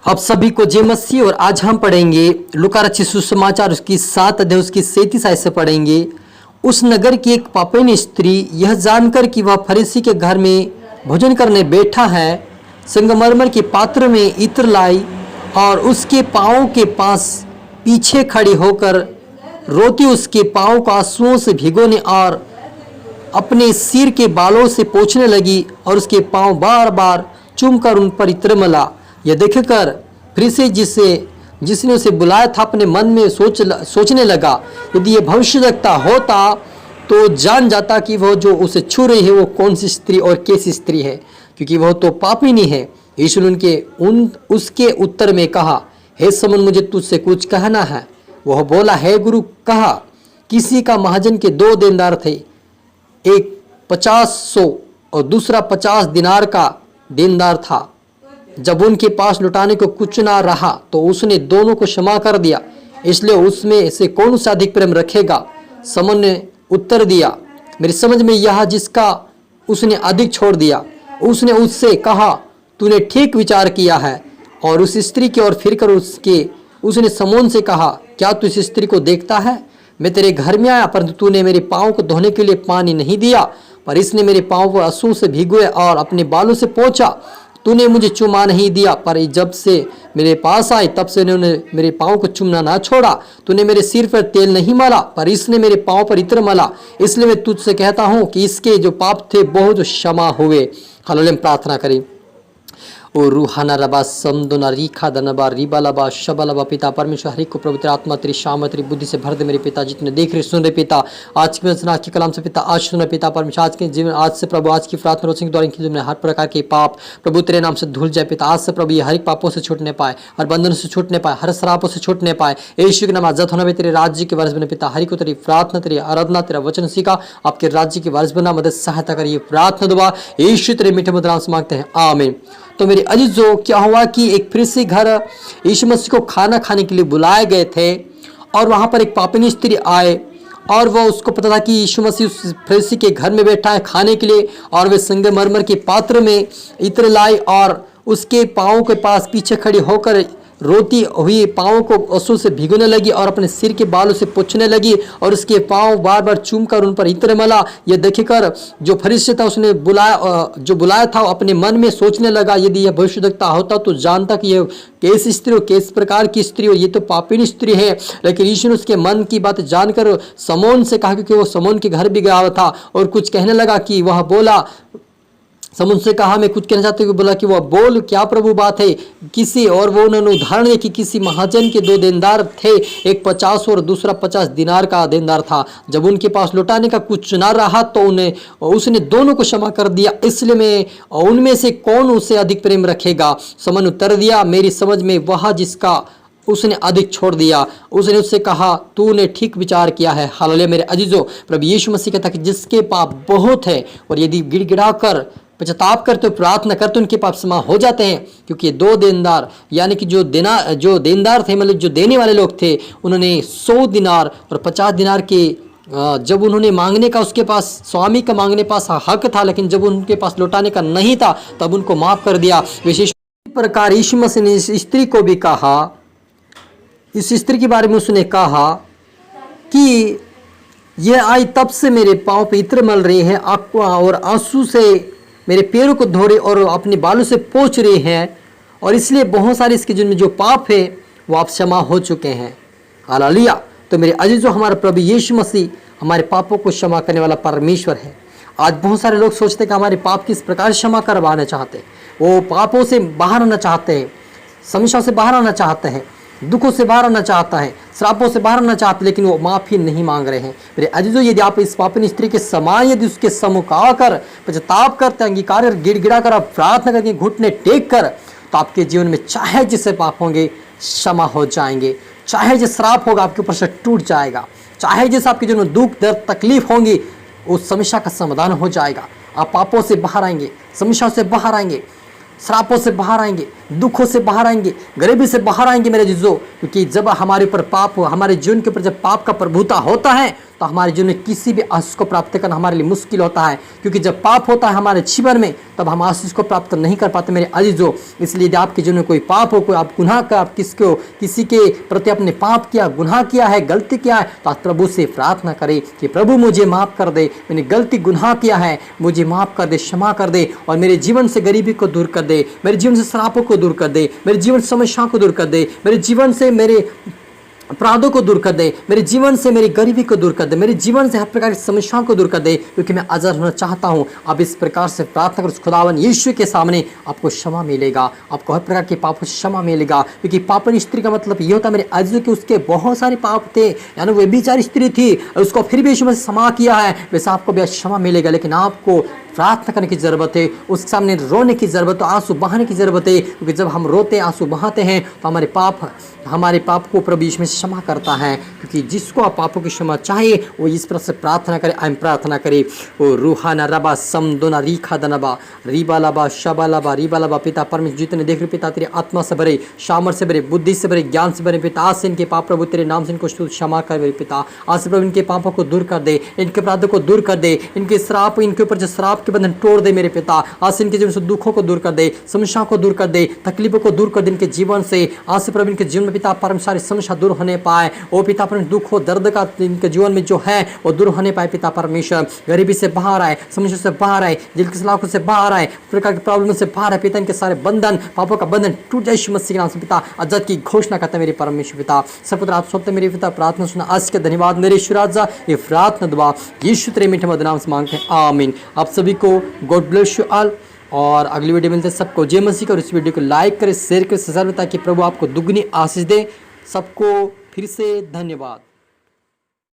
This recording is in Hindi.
आप सभी को जय मसीह। और आज हम पढ़ेंगे लूका रचित सुसमाचार उसकी 7 अध्याय उसकी 37 आयत से पढ़ेंगे। उस नगर की एक पापिनी स्त्री यह जानकर कि वह फरीसी के घर में भोजन करने बैठा है, संगमरमर के पात्र में इत्र लाई और उसके पाँव के पास पीछे खड़ी होकर रोती उसके पाँव को आंसुओं से भिगोने और अपने सिर के बालों से पोंछने लगी और उसके पाँव बार बार चूमकर उन पर इत्र मला। यह देखकर फरीसी जिसने उसे बुलाया था अपने मन में सोचने लगा, यदि ये भविष्यद्वक्ता होता तो जान जाता कि वह जो उसे छू रही है वो कौन सी स्त्री और कैसी स्त्री है, क्योंकि वह तो पापिनी है। यीशु ने उसके उत्तर में कहा, हे समन, मुझे तुझसे कुछ कहना है। वह बोला, हे गुरु, कहा। किसी का महाजन के 2 देनदार थे, एक 50 और दूसरा 50 दिनार का देनदार था। जब उनके पास लौटाने को कुछ ना रहा तो उसने दोनों को क्षमा कर दिया। इसलिए उसमें से कौन सा अधिक प्रेम रखेगा? समन ने उत्तर दिया, मेरी समझ में यह जिसका उसने अधिक छोड़ दिया। उसने उससे कहा, तूने ठीक विचार किया है। और उस स्त्री की ओर फिरकर उसने समोन से कहा, क्या तू इस स्त्री को देखता है? मैं तेरे घर में आया, परंतु तूने मेरे पाँव को धोने के लिए पानी नहीं दिया, पर इसने मेरे पाँव को आंसू से भिगोए और अपने बालों से पोंछा। तूने मुझे चुमा नहीं दिया, पर जब से मेरे पास आई तब से उन्होंने मेरे पाँव को चुमना ना छोड़ा। तूने मेरे सिर पर तेल नहीं मला, पर इसने मेरे पाँव पर इत्र मला। इसलिए मैं तुझसे कहता हूँ कि इसके जो पाप थे बहुत क्षमा हुए। हालेलुया। प्रार्थना करें। ओ रूहाना रबा समदोना रीखा दनबा रिबालबा शबलबा। पिता परमेश्वर, हरि को पवित्र आत्मा तेरी शाम तेरी बुद्धि से भर दे मेरे पिता। जितने देख रहे सुन रहे पिता, आज की वचन आज के कलाम से पिता आज सुन रहे पिता परमेश्वर, आज के जीवन आज से प्रभु आज की प्रार्थना रोशनी के द्वारा इनके जीवन में हर प्रकार के पाप प्रभु तेरे नाम से धुल जाए पिता। आज से प्रभु ये हर एक पापों से छूटने पाए, हर बंधन से छूटने पाए, हर श्रापों से छूटने पाए। यीशु के नाम आजाद होना तेरे राज्य के वारिस बने पिता। हरि को तेरी प्रार्थना तेरी आराधना तेरा वचन सीखा, आपके राज्य के वारिस बना मदद सहायता करिए। प्रार्थना दुआ यीशु तेरे मीठे मधुर नाम से मांगते हैं, आमीन। तो मेरे अजीजों, क्या हुआ कि एक फरीसी घर यीशु मसीह को खाना खाने के लिए बुलाए गए थे और वहाँ पर एक पापिनी स्त्री आए और वह उसको पता था कि यीशु मसीह उस फरीसी के घर में बैठा है खाने के लिए, और वे संगमरमर के पात्र में इत्र लाई और उसके पाँव के पास पीछे खड़ी होकर रोती हुई पाँव को आंसू से भिगोने लगी और अपने सिर के बालों से पोंछने लगी और उसके पाँव बार बार चूमकर उन पर इत्र मला। यह देखकर जो फरीसी था उसने बुलाया था अपने मन में सोचने लगा, यदि यह भविष्यद्वक्ता होता तो जानता कि यह कैसी स्त्री हो, किस प्रकार की स्त्री हो, ये तो पापिनी स्त्री है। लेकिन यीशु ने उसके मन की बात जानकर समोन से कहा, क्योंकि वो समोन के घर भी गया हुआ था, और कुछ कहने लगा कि वह बोला, समून से कहा, मैं कुछ कहना चाहते हुए बोला कि वह बोल, क्या प्रभु बात है किसी। और वो उन्होंने उदाहरण दिया कि किसी महाजन के 2 देनदार थे, एक 50 और दूसरा 50 दिनार का देनदार था। जब उनके पास लौटाने का कुछ ना रहा तो उसने दोनों को क्षमा कर दिया। इसलिए मैं उनमें से कौन उसे अधिक प्रेम रखेगा? समन उत्तर दिया, मेरी समझ में वह जिसका उसने अधिक छोड़ दिया। उसने उससे कहा, तूने ठीक विचार किया है। हालेलुया। मेरे अजीजों, प्रभु यीशु मसीह कहता कि जिसके पाप बहुत है और यदि गिड़गिड़ा कर पश्चाताप करते प्रार्थना करते उनके पाप क्षमा हो जाते हैं, क्योंकि 2 देनदार यानी कि जो देनदार थे, मतलब जो देने वाले लोग थे, उन्होंने 100 दिनार और 50 दिनार के जब उन्होंने मांगने का उसके पास स्वामी का मांगने पास हक था, लेकिन जब उनके पास लौटाने का नहीं था तब उनको माफ कर दिया। विशेष प्रकार यीशु मसीह ने इस स्त्री को भी कहा, इस स्त्री के बारे में उसने कहा कि यह आई तब से मेरे पाँव पे इत्र मल रही है और आंसू से मेरे पैरों को धो रहे और अपने बालों से पोंछ रहे हैं, और इसलिए बहुत सारे इसके जिनमें जो पाप है वो आप क्षमा हो चुके हैं। हालेलुया। तो मेरे अजीजों, हमारा प्रभु यीशु मसीह हमारे पापों को क्षमा करने वाला परमेश्वर है। आज बहुत सारे लोग सोचते हैं कि हमारे पाप किस प्रकार क्षमा करवाना चाहते हैं, वो पापों से बाहर आना चाहते हैं, समस्या से बाहर आना चाहते हैं, दुखों से बाहर आना चाहता है, श्रापों से बाहर आना चाहते, लेकिन वो माफ़ी नहीं मांग रहे हैं। मेरे अजीजों, यदि आप इस पापिनी स्त्री के समान यदि उसके सम्मुख आकर पश्चाताप करते, अंगीकार कर, गिड़गिड़ा कर, आप प्रार्थना करके घुटने टेक कर, तो आपके जीवन में चाहे जिससे पाप होंगे क्षमा हो जाएंगे, चाहे जिस श्राप होगा आपके ऊपर से टूट जाएगा, चाहे जिस आपके जीवन में दुख दर्द तकलीफ होंगी उस समस्या का समाधान हो जाएगा। आप पापों से बाहर आएंगे, समस्याओं से बाहर आएंगे, श्रापों से बाहर आएंगे, दुखों से बाहर आएंगे, गरीबी से बाहर आएंगे मेरे जीजो। क्योंकि जब हमारे ऊपर पाप, हमारे जीवन के ऊपर जब पाप का प्रभुता होता है तो हमारे जीवन में किसी भी आशीष को प्राप्त करना हमारे लिए मुश्किल होता है। क्योंकि जब पाप होता है हमारे जीवन में तब हम आशीष को प्राप्त नहीं कर पाते मेरे अजीजों। इसलिए यदि आपके जीवन में कोई पाप हो, कोई आप गुनाह का, आप किसी के प्रति आपने पाप किया, गुनाह किया है, गलती किया है, तो आप प्रभु से प्रार्थना करें कि प्रभु मुझे माफ कर दे, मैंने गलती गुनाह किया है, मुझे माफ कर दे, क्षमा कर दे और मेरे जीवन से गरीबी को दूर कर दे, मेरे जीवन से श्रापों को दूर कर दे, मेरे जीवन से समस्याओं को दूर कर दे, मेरे जीवन से मेरे अपराधों को दूर कर दे, मेरे जीवन से मेरी गरीबी को दूर कर दे, मेरे जीवन से हर प्रकार की समस्याओं को दूर कर दे, क्योंकि मैं आज़ाद होना चाहता हूँ। आप इस प्रकार से प्रार्थना करो, खुदावन यीशु के सामने आपको क्षमा मिलेगा, आपको हर प्रकार के पापों से क्षमा मिलेगा। क्योंकि पापन स्त्री का मतलब ये होता है मेरे अजीजों के उसके बहुत सारे पाप थे, यानी वो व्यभिचारी स्त्री थी, उसको फिर भी यीशु मसीह क्षमा किया है, वैसे आपको भी क्षमा मिलेगा। लेकिन आपको प्रार्थना करने की ज़रूरत है, उसके सामने रोने की ज़रूरत है, आंसू बहाने की ज़रूरत है। क्योंकि जब हम रोते आंसू बहाते हैं तो हमारे पाप को प्रभु यीशु मसीह क्षमा करता है। क्योंकि जिसको आप पापों की क्षमा चाहिए वो इस प्रकार से प्रार्थना करे, आइम प्रार्थना करे। ओ रूहाना रबा समदोना रीखा दनबा रीबा लबा शबा लबा रीबा लबा। पिता परमेश्वर जितने देख रहे पिता तेरे आत्मा से भरे, सामर्थ से भरे, बुद्धि से भरे, ज्ञान से भरे पिता, आज से इनके पाप प्रभु तेरे नाम से इनको क्षमा कर मेरे पिता। आज से प्रभु इनके पापों को दूर कर दे, इनके अपराधों को दूर कर दे, इनके श्राप, इनके ऊपर जो श्राप के बंधन तोड़ दे मेरे पिता। आज से इनके जीवन से दुखों को दूर कर दे, समस्याओं को दूर कर दे, तकलीफों को दूर कर दे इनके जीवन से। आज से प्रभु इनके जीवन में पिता परम सारी समस्या दूर होने पाए। ओ पिता परम दुख हो, दर्द का इनके जीवन में जो है वो दूर होने पाए पिता परमेश्वर। गरीबी से बाहर आए, समस्या से बाहर आए, दिल की सलाखों से बाहर आए, प्रकार की प्रॉब्लम से बाहर आए पिता। इनके सारे बंधन, पापों का बंधन टूट जाए यीशु मसीह के नाम से पिता। आजाद की घोषणा करता है मेरे परमेश्वर पिता। सर्वपुत्र आप सोते मेरे पिता, प्रार्थना सुना आज के धन्यवाद मेरे ईश्वर राजा। ये प्रार्थना दुआ यीशु तेरे मीठे मधुर नाम से मांगते हैं, आमीन। आप सभी को गॉड ब्लेस यू ऑल, और अगली वीडियो मिलते हैं सबको जय मसीह का। और इस वीडियो को लाइक करें, शेयर करें, सब्सक्राइब, ताकि प्रभु आपको दुगनी आशीष दे। सबको फिर से धन्यवाद।